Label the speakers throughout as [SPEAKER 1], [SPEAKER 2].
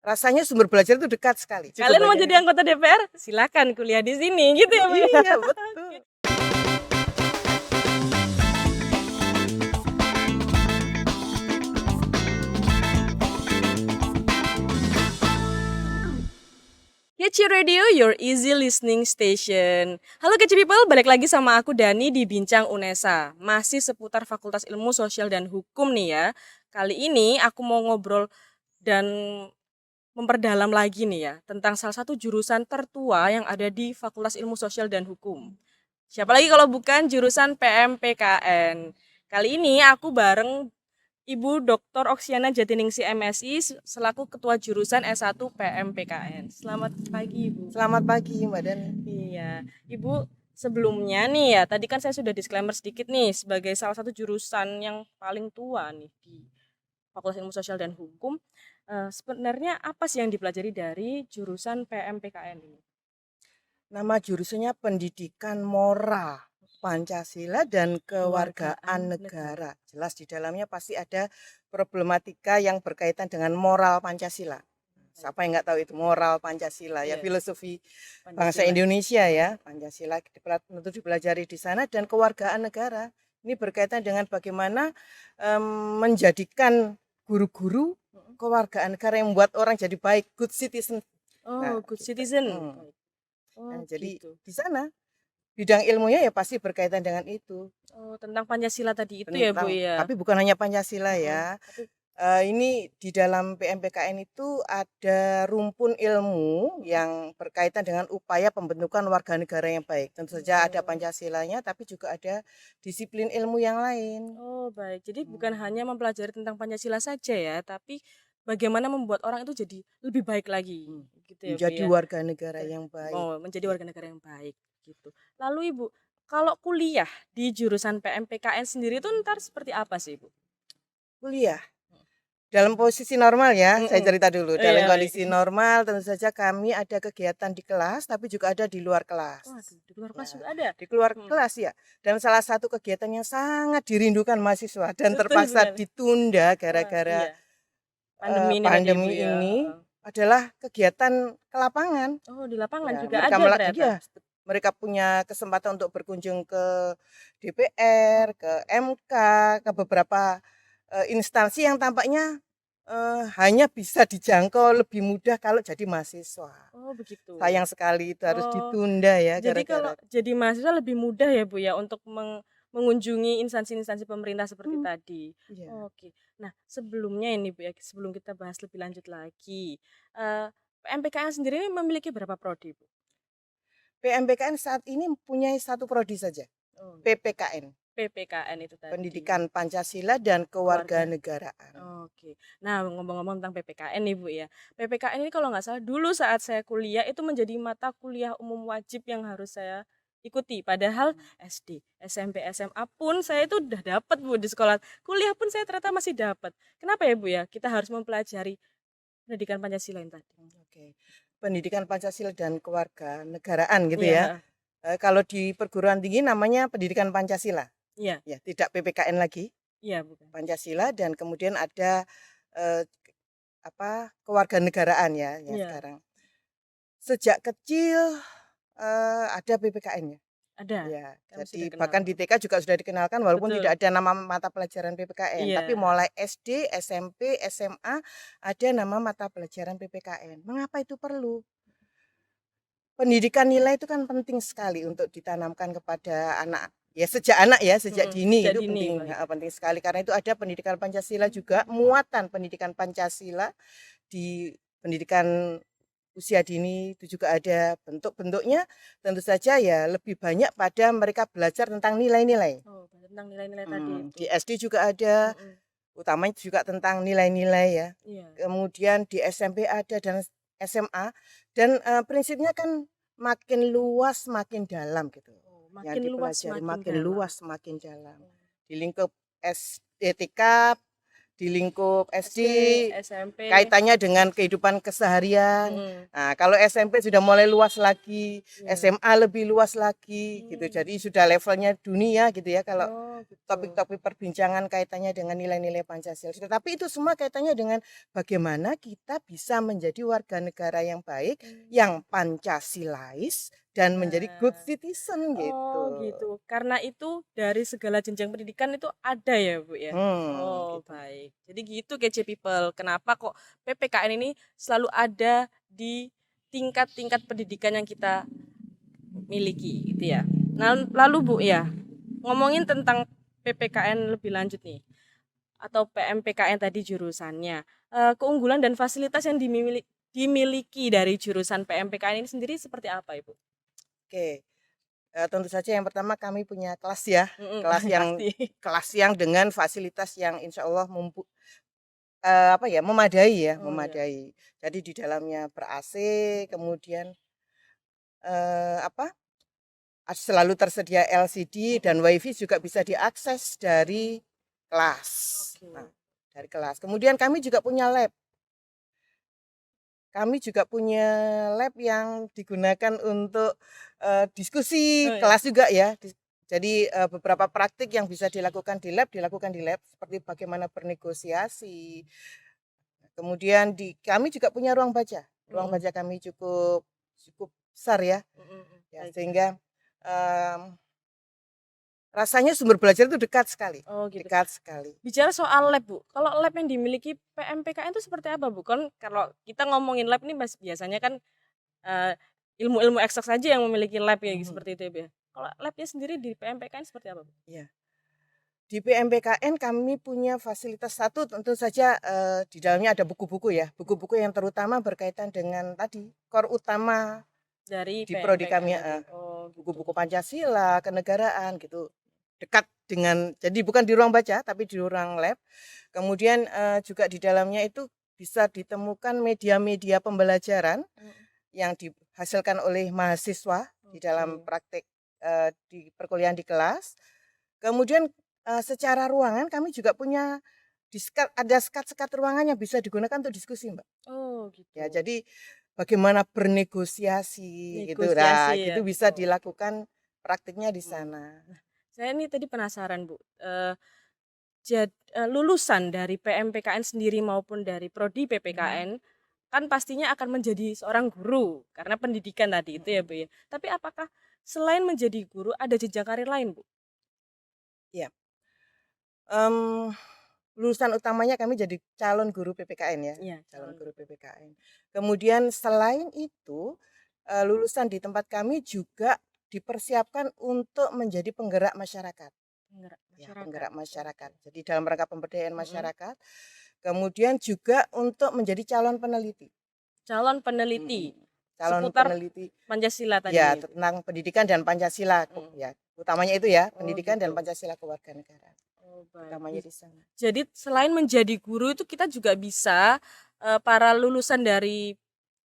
[SPEAKER 1] rasanya sumber belajar itu dekat sekali.
[SPEAKER 2] Kalian mau jadi anggota DPR? Silakan kuliah di sini gitu ya, Bu.
[SPEAKER 1] Iya, betul.
[SPEAKER 2] Kece Radio, your easy listening station. Halo Kece People, balik lagi sama aku Dani di Bincang UNESA. Masih seputar Fakultas Ilmu Sosial dan Hukum nih ya. Kali ini aku mau ngobrol dan memperdalam lagi nih ya tentang salah satu jurusan tertua yang ada di Fakultas Ilmu Sosial dan Hukum. Siapa lagi kalau bukan jurusan PMPKN. Kali ini aku bareng Ibu Dr. Oksiana Jatiningsih MSI selaku Ketua Jurusan S1 PMPKN. Selamat pagi, Ibu.
[SPEAKER 1] Selamat pagi, Mbak Dani.
[SPEAKER 2] Iya, Ibu, sebelumnya nih ya, tadi kan saya sudah disclaimer sedikit nih sebagai salah satu jurusan yang paling tua nih di Fakultas Ilmu Sosial dan Hukum. Sebenarnya apa sih yang dipelajari dari jurusan PMPKN ini?
[SPEAKER 1] Nama jurusannya Pendidikan Moral Pancasila dan Kewargaan Negara. Jelas di dalamnya pasti ada problematika yang berkaitan dengan moral Pancasila. Siapa yang nggak tahu itu moral Pancasila ya, filosofi bangsa Indonesia ya, Pancasila tentu dipelajari di sana, dan kewargaan negara. Ini berkaitan dengan bagaimana menjadikan guru-guru kewargaan negara yang membuat orang jadi baik, good citizen.
[SPEAKER 2] Oh, good citizen.
[SPEAKER 1] Jadi gitu. Di sana bidang ilmunya ya pasti berkaitan dengan itu.
[SPEAKER 2] Oh, tentang Pancasila tadi itu ya, Bu ya.
[SPEAKER 1] Tapi bukan hanya Pancasila ya. Ini di dalam PMPKN itu ada rumpun ilmu yang berkaitan dengan upaya pembentukan warga negara yang baik. Tentu saja ada Pancasilanya, tapi juga ada disiplin ilmu yang lain.
[SPEAKER 2] Oh, baik. Jadi bukan hanya mempelajari tentang Pancasila saja ya, tapi bagaimana membuat orang itu jadi lebih baik lagi. Gitu ya,
[SPEAKER 1] menjadi
[SPEAKER 2] Bu, ya?
[SPEAKER 1] warga negara yang baik.
[SPEAKER 2] Oh, menjadi warga negara yang baik gitu. Lalu Ibu, kalau kuliah di jurusan PMPKN sendiri itu ntar seperti apa sih, Bu?
[SPEAKER 1] Kuliah dalam posisi normal ya, saya cerita dulu. Dalam kondisi normal tentu saja kami ada kegiatan di kelas, tapi juga ada di luar kelas.
[SPEAKER 2] Di luar kelas juga ada?
[SPEAKER 1] Di luar kelas ya. Dan salah satu kegiatan yang sangat dirindukan mahasiswa dan terpaksa ditunda gara-gara pandemi ini adalah kegiatan ke lapangan.
[SPEAKER 2] Oh, di lapangan juga ada ternyata?
[SPEAKER 1] Iya, mereka punya kesempatan untuk berkunjung ke DPR, ke MK, ke beberapa instansi yang tampaknya hanya bisa dijangkau lebih mudah kalau jadi mahasiswa.
[SPEAKER 2] Oh, begitu.
[SPEAKER 1] Sayang sekali itu harus ditunda ya.
[SPEAKER 2] Jadi kalau jadi mahasiswa lebih mudah ya, Bu ya, untuk mengunjungi instansi-instansi pemerintah seperti tadi. Oke. Nah, sebelumnya ini Bu ya, sebelum kita bahas lebih lanjut lagi, PMPKN sendiri ini memiliki berapa prodi, Bu?
[SPEAKER 1] PMPKN saat ini mempunyai satu prodi saja, PPKN.
[SPEAKER 2] PPKN itu tadi.
[SPEAKER 1] Pendidikan Pancasila dan Kewarganegaraan.
[SPEAKER 2] Oke. Nah, ngomong-ngomong tentang PPKN nih, Bu ya. PPKN ini kalau nggak salah dulu saat saya kuliah itu menjadi mata kuliah umum wajib yang harus saya ikuti. Padahal SD, SMP, SMA pun saya itu udah dapat, Bu, di sekolah. Kuliah pun saya ternyata masih dapat. Kenapa ya, Bu ya? Kita harus mempelajari pendidikan Pancasila yang tadi.
[SPEAKER 1] Oke. Pendidikan Pancasila dan Kewarganegaraan gitu ya. Kalau di perguruan tinggi namanya Pendidikan Pancasila. Ya, tidak PPKN lagi.
[SPEAKER 2] Iya, bukan.
[SPEAKER 1] Pancasila, dan kemudian ada kewarganegaraan ya sekarang. Sejak kecil ada PPKN-nya.
[SPEAKER 2] Ada.
[SPEAKER 1] Ya, jadi bahkan di TK juga sudah dikenalkan walaupun tidak ada nama mata pelajaran PPKN, tapi mulai SD, SMP, SMA ada nama mata pelajaran PPKN. Mengapa itu perlu? Pendidikan nilai itu kan penting sekali untuk ditanamkan kepada anak. Ya sejak dini itu penting sekali, karena itu ada pendidikan Pancasila juga, muatan pendidikan Pancasila di pendidikan usia dini itu juga ada. Bentuk-bentuknya tentu saja ya lebih banyak pada mereka belajar tentang nilai-nilai.
[SPEAKER 2] Tentang nilai-nilai tadi itu.
[SPEAKER 1] Di SD juga ada, utamanya juga tentang nilai-nilai ya. Kemudian di SMP ada, dan SMA, dan prinsipnya kan makin luas makin dalam gitu. Makin luas makin dalam. Di lingkup SD TK di lingkup SD,
[SPEAKER 2] SMP.
[SPEAKER 1] kaitannya dengan kehidupan keseharian. Nah, kalau SMP sudah mulai luas lagi, SMA lebih luas lagi gitu. Jadi sudah levelnya dunia gitu ya kalau
[SPEAKER 2] Gitu.
[SPEAKER 1] topik-topik perbincangan kaitannya dengan nilai-nilai Pancasila. Tetapi itu semua kaitannya dengan bagaimana kita bisa menjadi warga negara yang baik, yang Pancasilais dan menjadi good citizen gitu.
[SPEAKER 2] Oh gitu. Karena itu dari segala jenjang pendidikan itu ada ya Bu ya? Oh
[SPEAKER 1] Gitu.
[SPEAKER 2] baik. Jadi gitu kece people. Kenapa kok PPKN ini selalu ada di tingkat-tingkat pendidikan yang kita miliki gitu ya. Nah, lalu Bu ya, ngomongin tentang PPKN lebih lanjut nih atau PMPKN tadi jurusannya. Keunggulan dan fasilitas yang dimiliki dari jurusan PMPKN ini sendiri seperti apa Ibu?
[SPEAKER 1] Oke. Tentu saja yang pertama kami punya kelas ya, kelas yang
[SPEAKER 2] Pasti.
[SPEAKER 1] kelas yang dengan fasilitas yang insya Allah apa ya, memadai ya,
[SPEAKER 2] Oh iya.
[SPEAKER 1] memadai. Jadi di dalamnya ber-AC, kemudian, apa, selalu tersedia LCD dan WiFi juga bisa diakses dari kelas. Nah,
[SPEAKER 2] Oke.
[SPEAKER 1] dari kelas. Kemudian kami juga punya lab. Kami juga punya lab yang digunakan untuk, diskusi
[SPEAKER 2] Oh ya.
[SPEAKER 1] kelas juga ya. Jadi, beberapa praktik yang bisa dilakukan di lab, seperti bagaimana bernegosiasi. Kemudian kami juga punya ruang baca. Ruang baca kami cukup cukup besar ya. Ya
[SPEAKER 2] Baik.
[SPEAKER 1] sehingga, mmm, rasanya sumber belajar itu dekat sekali,
[SPEAKER 2] Oh gitu.
[SPEAKER 1] dekat sekali.
[SPEAKER 2] Bicara soal lab Bu, kalau lab yang dimiliki PMPKN itu seperti apa Bu? Kan kalau kita ngomongin lab ini biasanya kan Eee, ilmu-ilmu eksak saja yang memiliki lab ya
[SPEAKER 1] Mhm,
[SPEAKER 2] seperti itu ya, Bu, ya. Kalau labnya sendiri di PMPKN seperti apa, Bu?
[SPEAKER 1] iya. Di PMPKN kami punya fasilitas satu tentu saja, di dalamnya ada buku-buku ya, buku-buku yang terutama berkaitan dengan tadi, core utama
[SPEAKER 2] Dari
[SPEAKER 1] di prodi
[SPEAKER 2] PMPKN
[SPEAKER 1] kami
[SPEAKER 2] tadi? Oh gitu.
[SPEAKER 1] buku-buku Pancasila, kenegaraan gitu. Dekat dengan jadi bukan di ruang baca, tapi di ruang lab. Kemudian, juga di dalamnya itu bisa ditemukan media-media pembelajaran yang dihasilkan oleh mahasiswa di dalam
[SPEAKER 2] Oke.
[SPEAKER 1] praktek, di perkuliahan di kelas. Kemudian, secara ruangan kami juga punya ada sekat-sekat ruangan yang bisa digunakan untuk diskusi, Mbak.
[SPEAKER 2] Oh
[SPEAKER 1] Ya,
[SPEAKER 2] gitu.
[SPEAKER 1] jadi bagaimana bernegosiasi gitu.
[SPEAKER 2] Negosiasi
[SPEAKER 1] Nah,
[SPEAKER 2] ya?
[SPEAKER 1] gitu bisa
[SPEAKER 2] Oh,
[SPEAKER 1] dilakukan praktiknya di
[SPEAKER 2] mhm.
[SPEAKER 1] sana.
[SPEAKER 2] Nah, saya nih tadi penasaran, Bu, lulusan dari PMPKN sendiri maupun dari prodi
[SPEAKER 1] Mhm,
[SPEAKER 2] PPKN, kan pastinya akan menjadi seorang guru karena pendidikan tadi itu ya,
[SPEAKER 1] mhm.
[SPEAKER 2] Bu, ya. Tapi apakah selain menjadi guru ada jenjang karir lain, Bu?
[SPEAKER 1] Iya, mmm, lulusan utamanya kami jadi calon guru PPKN ya,
[SPEAKER 2] Iya,
[SPEAKER 1] calon
[SPEAKER 2] calon
[SPEAKER 1] guru
[SPEAKER 2] guru.
[SPEAKER 1] PPKN. Kemudian selain itu, lulusan di tempat kami juga dipersiapkan untuk menjadi penggerak masyarakat.
[SPEAKER 2] Penggerak
[SPEAKER 1] Ya,
[SPEAKER 2] masyarakat,
[SPEAKER 1] penggerak
[SPEAKER 2] oke.
[SPEAKER 1] masyarakat. Jadi dalam rangka pemberdayaan
[SPEAKER 2] Mhm.
[SPEAKER 1] masyarakat, kemudian juga untuk menjadi calon peneliti.
[SPEAKER 2] Calon peneliti,
[SPEAKER 1] Mhm, calon
[SPEAKER 2] seputar
[SPEAKER 1] peneliti
[SPEAKER 2] Pancasila tadi
[SPEAKER 1] ya
[SPEAKER 2] nih itu?
[SPEAKER 1] tentang pendidikan dan Pancasila,
[SPEAKER 2] Mhm.
[SPEAKER 1] ya utamanya itu ya,
[SPEAKER 2] Oh
[SPEAKER 1] pendidikan dan
[SPEAKER 2] gitu.
[SPEAKER 1] Pancasila kewarganegaraan,
[SPEAKER 2] Oh baik.
[SPEAKER 1] utamanya di sana.
[SPEAKER 2] Jadi selain menjadi guru itu kita juga bisa, para lulusan dari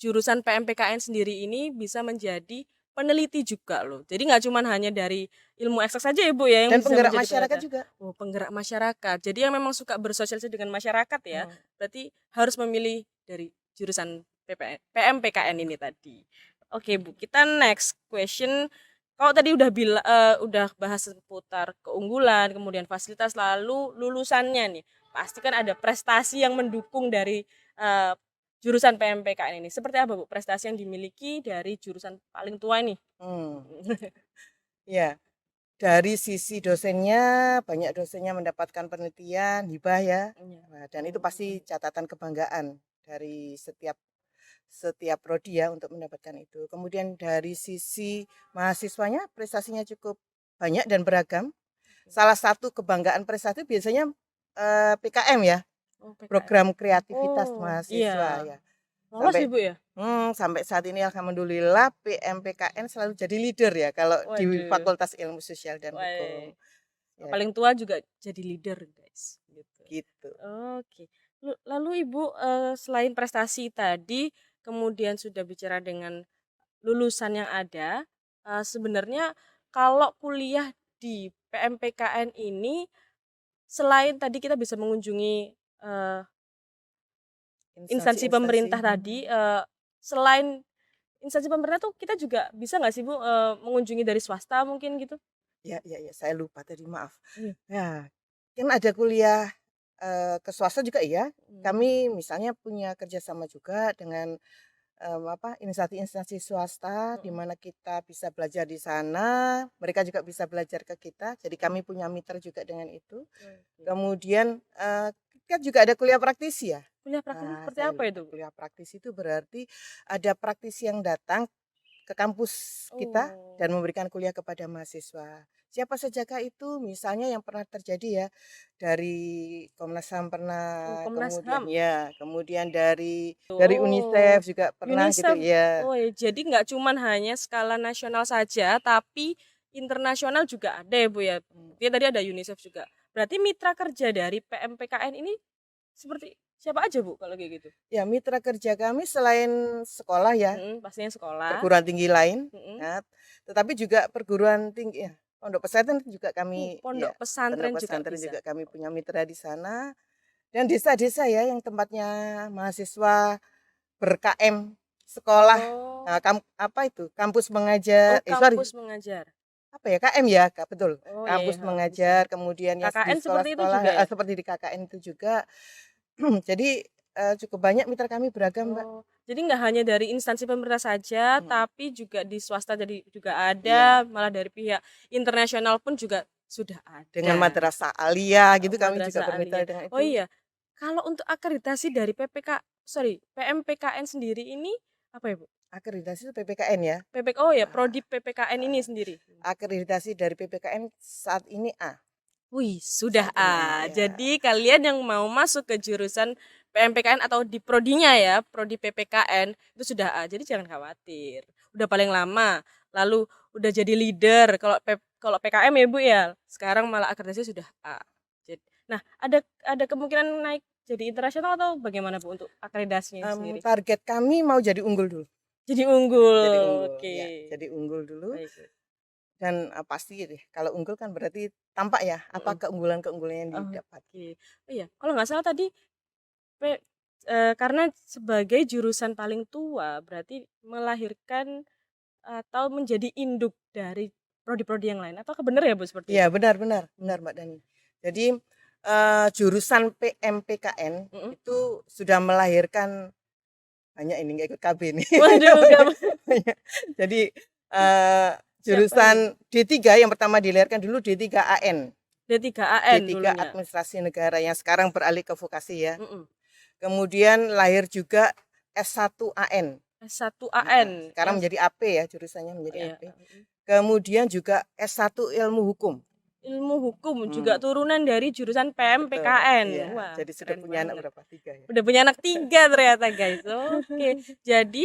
[SPEAKER 2] jurusan PMPKN sendiri ini bisa menjadi peneliti juga loh. Jadi nggak cuman hanya dari ilmu eksak saja ya Bu ya yang
[SPEAKER 1] Dan
[SPEAKER 2] bisa
[SPEAKER 1] penggerak
[SPEAKER 2] menjadi
[SPEAKER 1] masyarakat
[SPEAKER 2] peneliti.
[SPEAKER 1] juga.
[SPEAKER 2] Oh penggerak masyarakat. Jadi yang memang suka bersosialisasi dengan masyarakat ya,
[SPEAKER 1] Mhm,
[SPEAKER 2] berarti harus memilih dari jurusan PMPKN ini tadi. Oke Bu, kita next question. Kalau tadi udah bahas seputar keunggulan, kemudian fasilitas, lalu lulusannya nih, pasti kan ada prestasi yang mendukung dari, eee, jurusan PMPKN ini. Seperti apa Bu prestasi yang dimiliki dari jurusan paling tua ini?
[SPEAKER 1] mmm, iya. Dari sisi dosennya, banyak dosennya mendapatkan penelitian, hibah ya,
[SPEAKER 2] Iya.
[SPEAKER 1] nah dan itu
[SPEAKER 2] Oh gitu.
[SPEAKER 1] pasti catatan kebanggaan dari setiap setiap prodi ya untuk mendapatkan itu. Kemudian dari sisi mahasiswanya prestasinya cukup banyak dan beragam.
[SPEAKER 2] Oke.
[SPEAKER 1] Salah satu kebanggaan prestasi biasanya, PKM ya,
[SPEAKER 2] Oh PKM.
[SPEAKER 1] program kreativitas
[SPEAKER 2] Oh
[SPEAKER 1] mahasiswa
[SPEAKER 2] iya.
[SPEAKER 1] ya.
[SPEAKER 2] Lolos ya
[SPEAKER 1] Sampai
[SPEAKER 2] Bu ya?
[SPEAKER 1] sampai saat ini alhamdulillah PMPKN selalu jadi leader ya kalau di
[SPEAKER 2] Waduh.
[SPEAKER 1] Fakultas Ilmu Sosial dan
[SPEAKER 2] Wah.
[SPEAKER 1] Hukum. Ya
[SPEAKER 2] Paling tua juga jadi leader guys, gitu.
[SPEAKER 1] gitu.
[SPEAKER 2] Oke. Lalu Ibu, selain prestasi tadi, kemudian sudah bicara dengan lulusan yang ada, sebenarnya kalau kuliah di PMPKN ini, selain tadi kita bisa mengunjungi, eee, instansi
[SPEAKER 1] Instansi-instansi.
[SPEAKER 2] pemerintah tadi, selain instansi pemerintah tuh kita juga bisa nggak sih Bu, mengunjungi dari swasta mungkin gitu?
[SPEAKER 1] Ya, saya lupa tadi, maaf.
[SPEAKER 2] Iya.
[SPEAKER 1] Ya, kan ada kuliah, ke swasta juga iya.
[SPEAKER 2] Mhm.
[SPEAKER 1] Kami misalnya punya kerjasama juga dengan, instansi-instansi swasta di
[SPEAKER 2] Mhm
[SPEAKER 1] mana kita bisa belajar di sana, mereka juga bisa belajar ke kita, jadi
[SPEAKER 2] mhm.
[SPEAKER 1] kami punya mitra juga dengan itu.
[SPEAKER 2] Oke.
[SPEAKER 1] Kemudian, kan juga ada kuliah praktisi ya.
[SPEAKER 2] Kuliah praktisnya
[SPEAKER 1] Nah,
[SPEAKER 2] seperti
[SPEAKER 1] saya
[SPEAKER 2] apa
[SPEAKER 1] lupa,
[SPEAKER 2] itu Bu?
[SPEAKER 1] kuliah praktisi itu berarti ada praktisi yang datang ke kampus kita
[SPEAKER 2] Oh.
[SPEAKER 1] dan memberikan kuliah kepada mahasiswa. Siapa sajakah itu? Misalnya yang pernah terjadi ya, dari Komnas HAM
[SPEAKER 2] Oh,
[SPEAKER 1] pernah,
[SPEAKER 2] Komnas
[SPEAKER 1] kemudian
[SPEAKER 2] HAM?
[SPEAKER 1] ya, kemudian dari
[SPEAKER 2] Oh,
[SPEAKER 1] UNICEF juga pernah gitu
[SPEAKER 2] UNICEF.
[SPEAKER 1] ya.
[SPEAKER 2] Oh ya, jadi nggak cuman hanya skala nasional saja, tapi internasional juga ada ya, Bu, ya?
[SPEAKER 1] Mmm,
[SPEAKER 2] Buktinya tadi ada UNICEF juga. Berarti mitra kerja dari PMPKN ini seperti siapa aja, Bu, kalau kayak gitu?
[SPEAKER 1] ya mitra kerja kami selain sekolah ya,
[SPEAKER 2] Pastinya sekolah.
[SPEAKER 1] perguruan tinggi lain,
[SPEAKER 2] Mhm.
[SPEAKER 1] ya, tetapi juga perguruan tinggi ya, pondok pesantren juga kami ya,
[SPEAKER 2] Pondok
[SPEAKER 1] pondok
[SPEAKER 2] pesantren juga
[SPEAKER 1] pesantren
[SPEAKER 2] bisa?
[SPEAKER 1] juga kami
[SPEAKER 2] Oh.
[SPEAKER 1] punya mitra di sana. Dan desa-desa ya yang tempatnya mahasiswa ber-KM sekolah,
[SPEAKER 2] Oh.
[SPEAKER 1] kampus
[SPEAKER 2] Oh,
[SPEAKER 1] mengajar, sorry,
[SPEAKER 2] kampus mengajar.
[SPEAKER 1] apa ya, KM ya, Kak, betul.
[SPEAKER 2] Oh, iya iya,
[SPEAKER 1] Kampus
[SPEAKER 2] heeh, bisa.
[SPEAKER 1] mengajar, kemudian yang di
[SPEAKER 2] KKN seperti itu
[SPEAKER 1] sekolah-sekolah
[SPEAKER 2] juga
[SPEAKER 1] heeh,
[SPEAKER 2] ya?
[SPEAKER 1] seperti di KKN itu juga. Jadi, cukup banyak mitra kami beragam, Mbak.
[SPEAKER 2] Oh, jadi nggak hanya dari instansi pemerintah saja,
[SPEAKER 1] Mhm,
[SPEAKER 2] tapi juga di swasta jadi juga
[SPEAKER 1] iya,
[SPEAKER 2] ada, malah dari pihak internasional pun juga sudah
[SPEAKER 1] dengan
[SPEAKER 2] ada.
[SPEAKER 1] madrasah aliyah gitu kami juga
[SPEAKER 2] Madrasah
[SPEAKER 1] bermitra
[SPEAKER 2] Aliyah.
[SPEAKER 1] dengan
[SPEAKER 2] Oh
[SPEAKER 1] itu.
[SPEAKER 2] iya, kalau untuk akreditasi dari PMPKN sendiri ini apa ya, Bu?
[SPEAKER 1] Akreditasi itu PPKN ya.
[SPEAKER 2] Oh ya,
[SPEAKER 1] Ah,
[SPEAKER 2] prodi PPKN ini
[SPEAKER 1] heeh,
[SPEAKER 2] sendiri?
[SPEAKER 1] akreditasi dari PPKN saat ini A,
[SPEAKER 2] Wih, sudah
[SPEAKER 1] saat ini A,
[SPEAKER 2] A.
[SPEAKER 1] ya.
[SPEAKER 2] Jadi kalian yang mau masuk ke jurusan PMPKN atau di prodinya ya, prodi PPKN itu sudah A. Jadi jangan khawatir. Udah paling lama, lalu udah jadi leader kalau PKM ya Bu ya. Sekarang malah akreditasi sudah A. Nah, ada kemungkinan naik jadi internasional atau bagaimana Bu untuk akreditasinya sendiri?
[SPEAKER 1] Target kami mau jadi unggul dulu.
[SPEAKER 2] Jadi unggul.
[SPEAKER 1] Jadi unggul,
[SPEAKER 2] Oke.
[SPEAKER 1] ya, jadi unggul dulu
[SPEAKER 2] Baik, baik.
[SPEAKER 1] dan, pasti deh kalau unggul kan berarti tampak ya apa
[SPEAKER 2] Mhm.
[SPEAKER 1] keunggulan-keunggulan yang didapat.
[SPEAKER 2] Oke. Oh iya, kalau nggak salah tadi karena sebagai jurusan paling tua, berarti melahirkan atau menjadi induk dari prodi-prodi yang lain. Apakah benar ya, Bu, seperti
[SPEAKER 1] Iya,
[SPEAKER 2] itu?
[SPEAKER 1] benar benar
[SPEAKER 2] Mmm,
[SPEAKER 1] benar, Mbak Dani. Jadi, jurusan PMPKN
[SPEAKER 2] mhm.
[SPEAKER 1] itu sudah melahirkan banyak ini nggak ikut KB nih
[SPEAKER 2] Waduh,
[SPEAKER 1] banyak
[SPEAKER 2] gam
[SPEAKER 1] banyak. Jadi, eee,
[SPEAKER 2] siapa aja, Bu?
[SPEAKER 1] jurusan D3 yang pertama dilahirkan dulu D3 AN,
[SPEAKER 2] D3AN
[SPEAKER 1] D3
[SPEAKER 2] dulunya?
[SPEAKER 1] Administrasi Negara yang sekarang beralih ke vokasi ya.
[SPEAKER 2] Mhm.
[SPEAKER 1] Kemudian lahir juga S1 AN. Heeh,
[SPEAKER 2] S1AN,
[SPEAKER 1] sekarang menjadi AP ya, jurusannya
[SPEAKER 2] oh
[SPEAKER 1] menjadi
[SPEAKER 2] iya,
[SPEAKER 1] AP.
[SPEAKER 2] mhm.
[SPEAKER 1] Kemudian juga S1 Ilmu Hukum.
[SPEAKER 2] Ilmu hukum juga
[SPEAKER 1] Mmm,
[SPEAKER 2] turunan dari jurusan
[SPEAKER 1] betul,
[SPEAKER 2] PMPKN.
[SPEAKER 1] iya.
[SPEAKER 2] Wah,
[SPEAKER 1] Jadi sudah
[SPEAKER 2] keren
[SPEAKER 1] punya anak
[SPEAKER 2] banget.
[SPEAKER 1] berapa? 3 ya?
[SPEAKER 2] Udah punya anak 3 ternyata guys, oke. Jadi,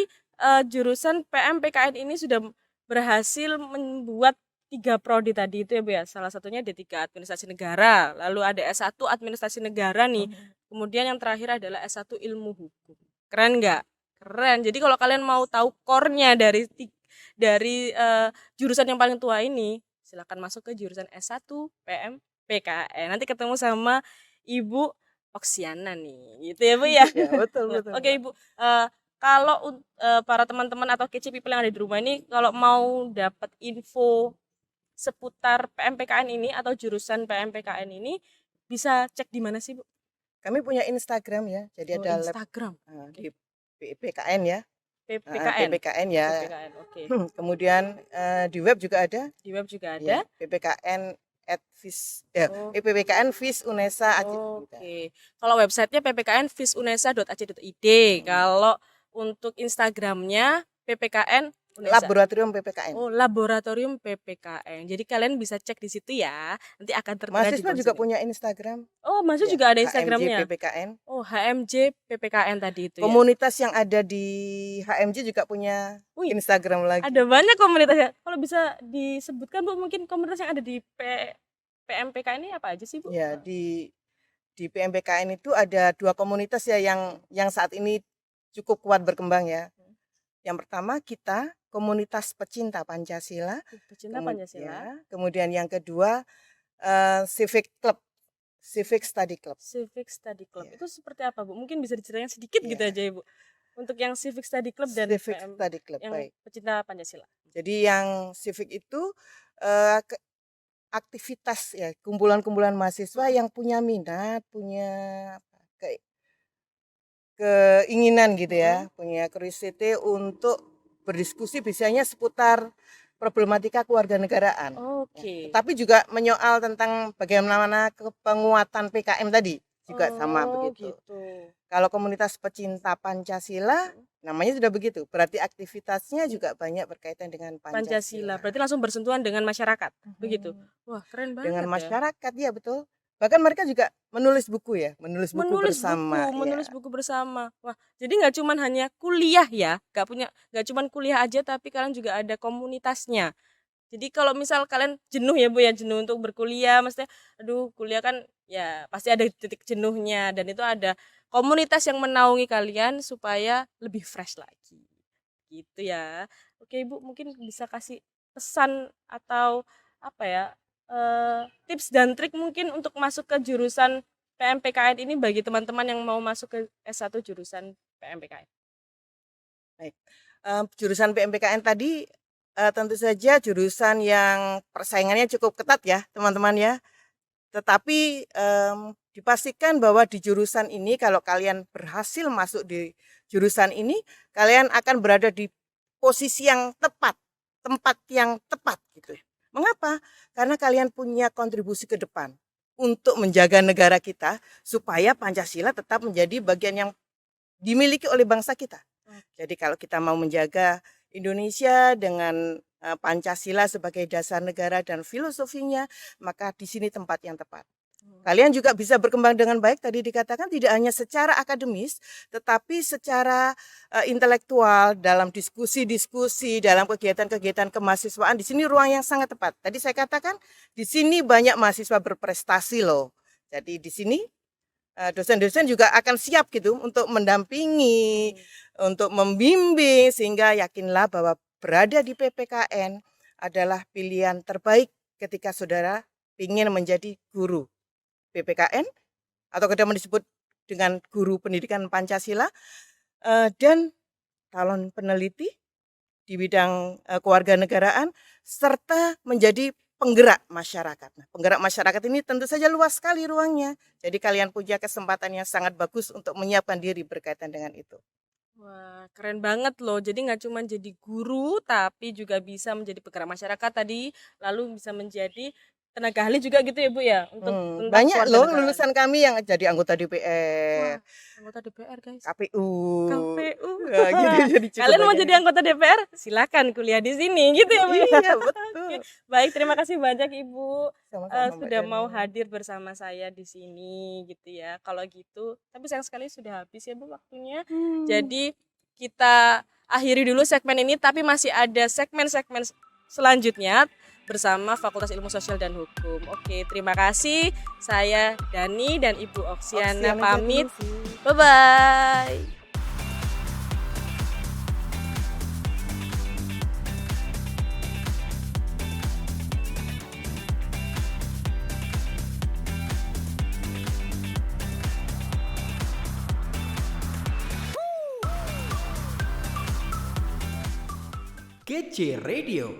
[SPEAKER 2] jurusan PMPKN ini sudah berhasil membuat 3 prodi tadi itu ya, Bu, ya? Salah satunya D3 Administrasi Negara, lalu ada S1 Administrasi Negara nih,
[SPEAKER 1] Mhm.
[SPEAKER 2] kemudian yang terakhir adalah S1 Ilmu Hukum. Keren nggak? Keren. Jadi kalau kalian mau tahu core-nya dari jurusan yang paling tua ini, silakan masuk ke jurusan S1 PMPKN. Nanti ketemu sama Ibu Oksiana nih, gitu ya, Bu, ya.
[SPEAKER 1] Ya, betul
[SPEAKER 2] Nah,
[SPEAKER 1] betul,
[SPEAKER 2] oke
[SPEAKER 1] Mbak.
[SPEAKER 2] Ibu, kalau para teman-teman atau kece people yang ada di rumah ini kalau mau dapat info seputar PMPKN ini atau jurusan PMPKN ini, bisa cek di mana sih, Bu?
[SPEAKER 1] Kami punya Instagram ya, jadi
[SPEAKER 2] Oh,
[SPEAKER 1] ada lab
[SPEAKER 2] Instagram?
[SPEAKER 1] di
[SPEAKER 2] Oke.
[SPEAKER 1] PPKN ya, heeh,
[SPEAKER 2] PPKN?
[SPEAKER 1] PPKN ya.
[SPEAKER 2] PPKN, oke.
[SPEAKER 1] Kemudian, di web juga ada,
[SPEAKER 2] Di web juga ada?
[SPEAKER 1] ya, PPKN at vis ya,
[SPEAKER 2] Oh.
[SPEAKER 1] PPKN Vis Unesa Aceh gitu.
[SPEAKER 2] Oke. Kalau websitenya ppknvisunesa.ac.id.
[SPEAKER 1] Mhm.
[SPEAKER 2] Kalau untuk Instagramnya PPKN Unesa.
[SPEAKER 1] Laboratorium PPKN.
[SPEAKER 2] Oh, Laboratorium PPKN. Jadi kalian bisa cek di situ ya. Nanti akan tertera di
[SPEAKER 1] Mahasiswa
[SPEAKER 2] bawah
[SPEAKER 1] juga
[SPEAKER 2] sini.
[SPEAKER 1] punya Instagram,
[SPEAKER 2] Oh, Masnya
[SPEAKER 1] ya,
[SPEAKER 2] juga ada
[SPEAKER 1] HMJ
[SPEAKER 2] Instagramnya?
[SPEAKER 1] PPKN.
[SPEAKER 2] Oh, HMJ PPKN tadi itu ya.
[SPEAKER 1] Komunitas yang ada di HMJ juga punya
[SPEAKER 2] Wih,
[SPEAKER 1] Instagram
[SPEAKER 2] ada
[SPEAKER 1] lagi.
[SPEAKER 2] banyak komunitasnya. Kalau bisa disebutkan Bu, mungkin komunitas yang ada di PMPK ini apa aja sih Bu?
[SPEAKER 1] Ya, di PMPKN itu ada 2 komunitas ya yang saat ini cukup kuat berkembang ya. Yang pertama kita komunitas pecinta Pancasila,
[SPEAKER 2] Pecinta Pancasila.
[SPEAKER 1] ya, kemudian yang kedua, civic club. Civic Study Club.
[SPEAKER 2] Civic Study Club.
[SPEAKER 1] Iya.
[SPEAKER 2] Itu seperti apa, Bu? Mungkin bisa diceritakan sedikit gitu
[SPEAKER 1] Iya.
[SPEAKER 2] aja, Ibu. Untuk yang Civic Study Club dan
[SPEAKER 1] Civic
[SPEAKER 2] PM
[SPEAKER 1] Study Club,
[SPEAKER 2] yang
[SPEAKER 1] baik.
[SPEAKER 2] pecinta Pancasila.
[SPEAKER 1] Jadi yang civic itu aktivitas ya, kumpulan-kumpulan mahasiswa yang punya minat, punya keinginan gitu ya, punya curiosity untuk berdiskusi biasanya seputar problematika kewarganegaraan.
[SPEAKER 2] Oke.
[SPEAKER 1] Tapi juga menyoal tentang bagaimana penguatan PKM tadi juga sama begitu.
[SPEAKER 2] Gitu.
[SPEAKER 1] Kalau komunitas pecinta Pancasila namanya sudah begitu, berarti aktivitasnya juga banyak berkaitan dengan Pancasila.
[SPEAKER 2] Berarti langsung bersentuhan dengan masyarakat, begitu. Wah, keren banget
[SPEAKER 1] Dengan
[SPEAKER 2] ya.
[SPEAKER 1] masyarakat, ya betul. Bahkan mereka juga menulis buku ya, menulis buku bersama.
[SPEAKER 2] Menulis buku bersama. Wah, jadi nggak cuman hanya kuliah ya, nggak cuman kuliah aja, tapi kalian juga ada komunitasnya. Jadi kalau misal kalian jenuh ya Bu ya, jenuh untuk berkuliah, maksudnya aduh kuliah kan ya pasti ada titik jenuhnya, dan itu ada komunitas yang menaungi kalian supaya lebih fresh lagi. Gitu ya. Oke Ibu, mungkin bisa kasih pesan atau apa ya, tips dan trik mungkin untuk masuk ke jurusan PMPKN ini bagi teman-teman yang mau masuk ke S1 jurusan PMPKN.
[SPEAKER 1] Baik, jurusan PMPKN tadi tentu saja jurusan yang persaingannya cukup ketat ya teman-teman ya. Tetapi dipastikan bahwa di jurusan ini kalau kalian berhasil masuk di jurusan ini, kalian akan berada di posisi yang tepat, tempat yang tepat gitu. Mengapa? Karena kalian punya kontribusi ke depan untuk menjaga negara kita supaya Pancasila tetap menjadi bagian yang dimiliki oleh bangsa kita. Jadi kalau kita mau menjaga Indonesia dengan Pancasila sebagai dasar negara dan filosofinya, maka di sini tempat yang tepat. Kalian juga bisa berkembang dengan baik, tadi dikatakan tidak hanya secara akademis, tetapi secara intelektual dalam diskusi-diskusi, dalam kegiatan-kegiatan kemahasiswaan. Di sini ruang yang sangat tepat. Tadi saya katakan di sini banyak mahasiswa berprestasi loh. Jadi di sini dosen-dosen juga akan siap gitu untuk mendampingi, untuk membimbing, sehingga yakinlah bahwa berada di PPKN adalah pilihan terbaik ketika saudara ingin menjadi guru PPKN atau kadang disebut dengan guru pendidikan Pancasila dan calon peneliti di bidang kewarganegaraan serta menjadi penggerak masyarakat. Nah, penggerak masyarakat ini tentu saja luas sekali ruangnya. Jadi kalian punya kesempatan yang sangat bagus untuk menyiapkan diri berkaitan dengan itu.
[SPEAKER 2] Wah, keren banget loh. Jadi nggak cuma jadi guru, tapi juga bisa menjadi penggerak masyarakat tadi, lalu bisa menjadi tenaga ahli juga gitu ya Bu ya, untuk tentang
[SPEAKER 1] banyak loh
[SPEAKER 2] kewarganegaraan.
[SPEAKER 1] lulusan kami yang jadi anggota
[SPEAKER 2] Wah,
[SPEAKER 1] DPR,
[SPEAKER 2] anggota DPR guys.
[SPEAKER 1] KPU.
[SPEAKER 2] KPU.
[SPEAKER 1] Ya, jadi cukup
[SPEAKER 2] Kalian mau
[SPEAKER 1] banyak.
[SPEAKER 2] jadi anggota DPR? Silakan kuliah di sini gitu ya Bu ya.
[SPEAKER 1] Iya, betul.
[SPEAKER 2] Oke, baik, terima kasih banyak Ibu
[SPEAKER 1] Sama-sama, Mbak
[SPEAKER 2] sudah mau
[SPEAKER 1] Dani.
[SPEAKER 2] hadir bersama saya di sini gitu ya. Kalau gitu, tapi sayang sekali sudah habis ya Bu waktunya. Jadi kita akhiri dulu segmen ini, tapi masih ada segmen-segmen selanjutnya bersama Fakultas Ilmu Sosial dan Hukum. Oke, terima kasih. Saya Dani dan Ibu Oksiana pamit. Bye-bye.
[SPEAKER 3] Kece Radio.